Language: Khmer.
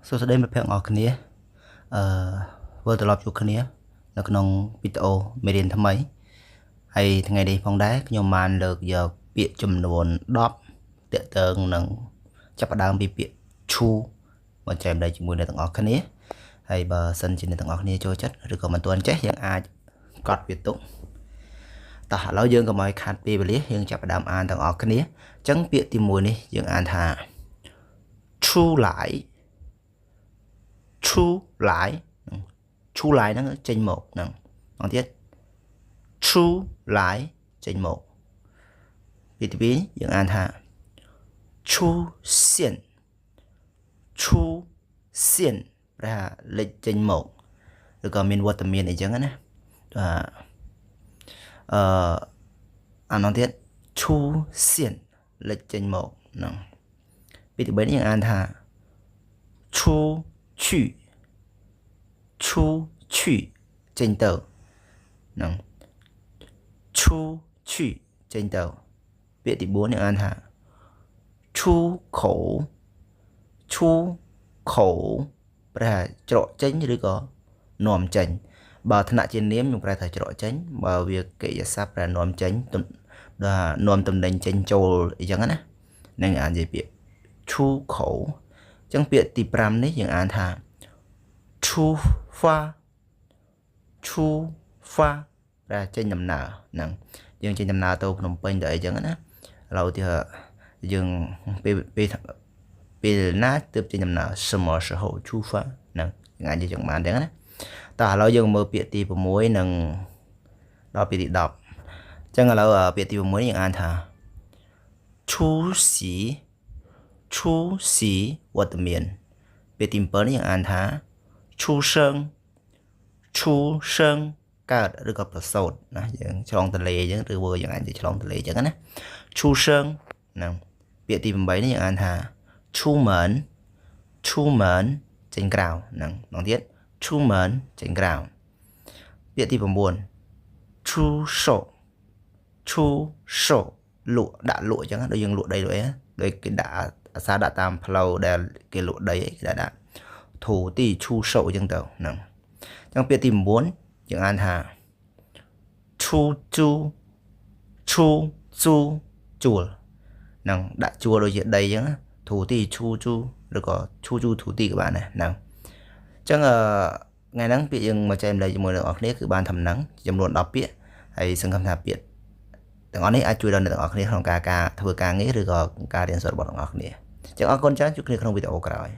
សួស្តីមិត្តភក្តិទាំងអស់គ្នាវិលត្រឡប់ជួបគ្នានៅក្នុងវីដេអូមេរៀនថ្មីហើយថ្ងៃនេះផងដែរខ្ញុំបានលើកយកពាក្យចំនួន10ទាក់ទងនឹងចាប់ផ្ដើមពីពាក្យឈូមកចែកដៃជាមួយអ្នកទាំងអស់គ្នាហើយបើសិនជាអ្នកទាំងអស់គ្នាចូលចិត្តឬក៏មិនទាន់ចេះយើងអាចកត់វាទុកតោះឥឡូវយើងកុំឲ្យខាតពេលវេលាយើងចាប់ផ្ដើមអានទាំងអស់គ្នាអញ្ចឹងពាក្យទី1នេះយើងអានថាឈូឡៃហ្នឹងចេញមកហ្នឹងអត់ទៀតឈូឡៃចេញមកពាក្យទី2យើងអានថាឈូសៀនប្រែលេចចេញមកឬក៏មានវត្តមានអីចឹងណាអានទៀតឈូសៀនលេចចេញមកហ្នឹងពាក្យទី3នេះយើងអានថាឈូឈឺចេញទៅហ្នឹងឈូឈឺចេញទៅពាក្យទី4យើងអានថាឈូខោប្រែច្រកចេញឬក៏នាំចេញបើថ្នាក់ជានាមខ្ញុំប្រែថាច្រកចេញបើវាកិរិយាសព្ទប្រែនាំចេញនាំតំណែងចេញចូលអញ្ចឹងណានឹងអាននិយាយពាក្យឈូខោអញ្ចឹងពាក្យទី5នេះយើងអានថាឈូហ្វាប្រែចេញដំណើរហ្នឹងយើងចេញដំណើរទៅភ្នំពេញទៅអីចឹងណាឥឡូវទៀតយើងពេលណាទើបចេញដំណើរ什么时候出发ហ្នឹងយើងអាចនិយាយចឹងបានទាំងណាតោះឥឡូវយើងមើលពាក្យទី6និងដល់ពាក្យទី10អញ្ចឹងឥឡូវពាក្យទី6នេះយើងអានថាឈូស៊ីវត្តមានពាក្យទី7នេះយើងអានថាឈូសឹងកើតឬក៏ប្រសូតណាយើងឆ្លងទន្លេអញ្ចឹងឬវើយើងអាចនិយាយឆ្លងទន្លេអញ្ចឹងណាឈូសឹងហ្នឹងពាក្យទី8នេះយើងអានថាឈូមែនចេញក្រៅហ្នឹងម្ដងទៀតឈូមែនចេញក្រៅពាក្យទី9ឈូសូលក់ដាក់លក់អញ្ចឹងដូចយើងលក់ដីលក់អីដូចគេដាក់អាសាដាក់តាមផ្លូវដែលគេលក់ដីគេដាក់ធូទីឈូសូអញ្ចឹងទៅហ្នឹងអញ្ចឹងពាក្យទី9យើងអានថាឈូជួលហ្នឹងដាក់ជួលដូចជាដីអញ្ចឹងធូទីឈូឬក៏ឈូធូទីក៏បានដែរហ្នឹងអញ្ចឹងថ្ងៃហ្នឹងពាក្យយើងមកចែកម្លែកជាមួយអ្នកនរគ្នាគឺបានធ្វើហ្នឹងចំនួន10ពាក្យហើយសង្ឃឹមថាពាក្យទាំងអស់នេះអាចជួយដល់អ្នកទាំងអស់គ្នាក្នុងការធ្វើការងារឬក៏ការរៀនសូត្ររបស់អ្នកទាំងអស់គ្នាអញ្ចឹងអរគុណច្រើនជួបគ្នាក្នុងវីដេអូក្រោយ